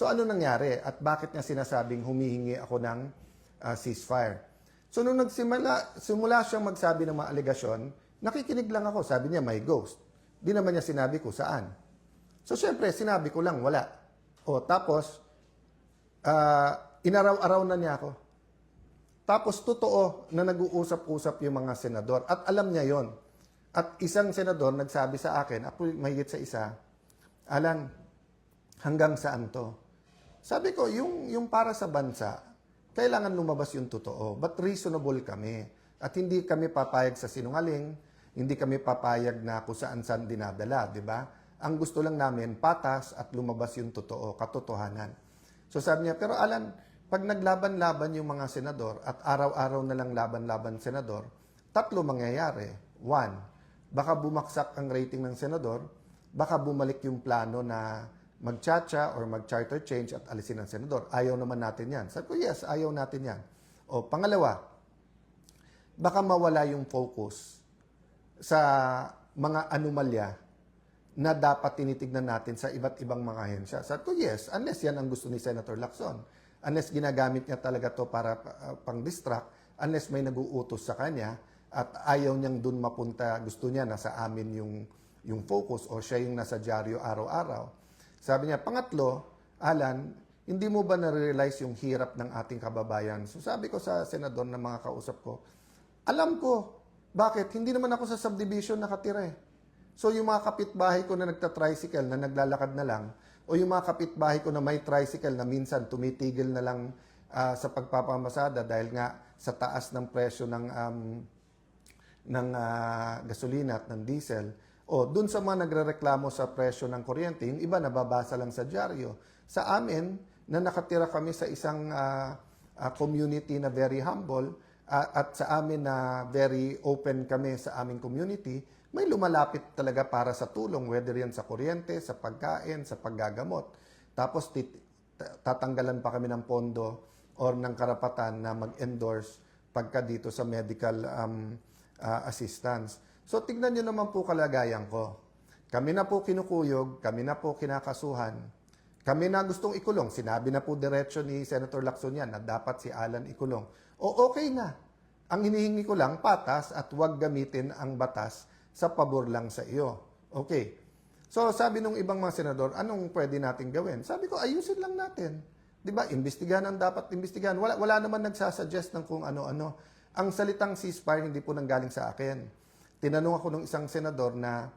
So ano nangyari at bakit niya sinasabing humihingi ako ng ceasefire? So nung simula siyang magsabi ng mga alegasyon, nakikinig lang ako. Sabi niya may ghost. Di naman niya sinabi ko saan. So syempre, sinabi ko lang wala. O tapos, inaraw-araw na niya ako. Tapos totoo na nag-uusap-usap yung mga senador. At alam niya yon. At isang senador nagsabi sa akin, ako mahigit sa isa, Alan, hanggang saan to? Sabi ko, yung para sa bansa, kailangan lumabas yung totoo. But reasonable kami. At hindi kami papayag sa sinungaling, hindi kami papayag na kung saan-saan dinadala, di ba? Ang gusto lang namin, patas at lumabas yung totoo, katotohanan. So sabi niya, pero Alan, pag naglaban-laban yung mga senador at araw-araw na lang laban-laban senador, tatlo mangyayari. One, baka bumaksak ang rating ng senador, baka bumalik yung plano na mag-chacha or mag-charter change at alisin ng senador. Ayaw naman natin yan. Sabi ko, yes, ayaw natin yan. O pangalawa, baka mawala yung focus sa mga anomalya na dapat tinitignan natin sa iba't ibang mga ahensya. Sabi ko, yes, unless yan ang gusto ni Senator Lacson. Unless ginagamit niya talaga to para pang-distract, unless may nag-uutos sa kanya at ayaw niyang dun mapunta, gusto niya nasa amin yung focus o siya yung nasa dyaryo araw-araw. Sabi niya, pangatlo, Alan, hindi mo ba na-realize yung hirap ng ating kababayan? So sabi ko sa senador na mga kausap ko, alam ko, bakit? Hindi naman ako sa subdivision nakatira eh. So yung mga kapitbahay ko na nagta-tricycle na naglalakad na lang, o yung mga kapitbahay ko na may tricycle na minsan tumitigil na lang sa pagpapamasada dahil nga sa taas ng presyo ng gasolina at ng diesel, o dun sa mga nagrereklamo sa presyo ng kuryente, yung iba nababasa lang sa dyaryo. Sa amin, na nakatira kami sa isang community na very humble, at sa amin na very open kami sa aming community, may lumalapit talaga para sa tulong, whether yan sa kuryente, sa pagkain, sa paggagamot. Tapos tatanggalan pa kami ng pondo or ng karapatan na mag-endorse pagka dito sa medical assistance. So tignan nyo naman po kalagayan ko. Kami na po kinukuyog, kami na po kinakasuhan, kami na gustong ikulong. Sinabi na po diretso ni Senator Lacson yan na dapat si Alan ikulong. O okay na. Ang hinihingi ko lang, patas at huwag gamitin ang batas sa pabor lang sa iyo. Okay. So sabi nung ibang mga senador, anong pwede natin gawin? Sabi ko, ayusin lang natin. 'Di ba? Imbestigahan ang dapat imbestigahan. Wala naman nagsasuggest ng kung ano-ano. Ang salitang ceasefire hindi po nanggaling sa akin. Tinanong ako ng isang senador na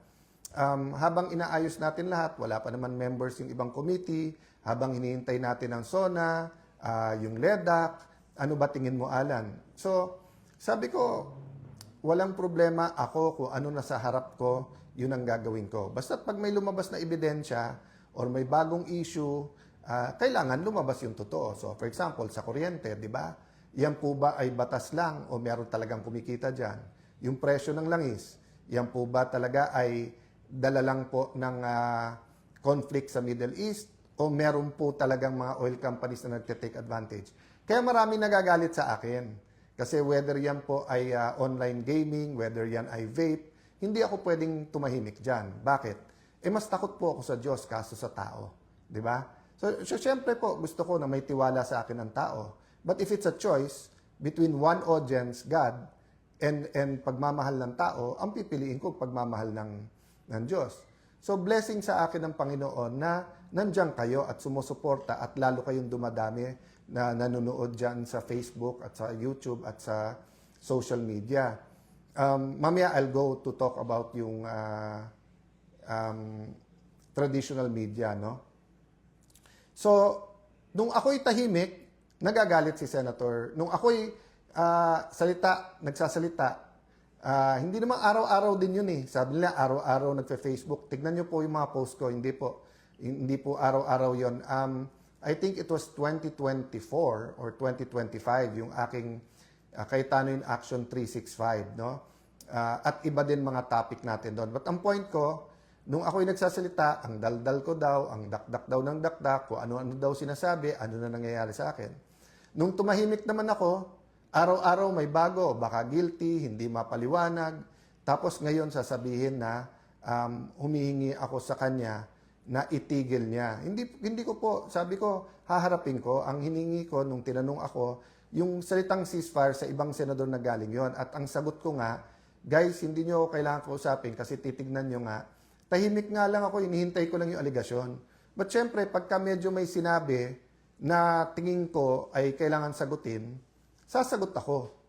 habang inaayos natin lahat, wala pa naman members yung ibang committee, habang hinihintay natin ang SONA, yung LEDAC, ano ba tingin mo, Alan? So sabi ko, walang problema ako kung ano nasa harap ko, yun ang gagawin ko. Basta pag may lumabas na ebidensya or may bagong issue, kailangan lumabas yung totoo. So for example, sa kuryente, di ba? Yan po ba ay batas lang o meron talagang kumikita dyan? Yung presyo ng langis, yan po ba talaga ay dala lang po ng conflict sa Middle East o meron po talagang mga oil companies na nagte-take advantage? Kaya marami nagagalit sa akin. Kasi whether yan po ay online gaming, whether yan ay vape, hindi ako pwedeng tumahimik dyan. Bakit? Mas takot po ako sa Diyos kaso sa tao. Di ba? So syempre po, gusto ko na may tiwala sa akin ang tao. But if it's a choice between one audience, God, and pagmamahal ng tao, ang pipiliin ko pagmamahal ng Diyos. So blessing sa akin ng Panginoon na nandiyan kayo at sumusuporta at lalo kayong dumadami na nanonood dyan sa Facebook at sa YouTube at sa social media. Mamaya I'll go to talk about yung traditional media, no? So, nung ako'y tahimik, nagagalit si Senator. Nung ako'y nagsasalita, hindi naman araw-araw din yun eh. Sabi nila, araw-araw nagfe-Facebook. Tignan nyo po yung mga post ko. Hindi po araw-araw yun. I think it was 2024 or 2025 yung aking Cayetano in Action 365, no? At iba din mga topic natin doon. But ang point ko, nung ako'y nagsasalita, ang daldal ko daw, ang dakdak daw ng dakdak, kung ano-ano daw sinasabi, ano na nangyayari sa akin. Nung tumahimik naman ako, araw-araw may bago, baka guilty, hindi mapaliwanag. Tapos ngayon sasabihin na humihingi ako sa kanya na itigil niya. Hindi ko po, sabi ko, haharapin ko. Ang hiningi ko nung tinanong ako, yung salitang ceasefire sa ibang senador na galing yon. At ang sagot ko nga, guys, hindi nyo kailangan kausapin kasi titignan nyo nga. Tahimik nga lang ako, inihintay ko lang yung aligasyon. But syempre, pagka medyo may sinabi na tingin ko ay kailangan sagutin, sasagot ako.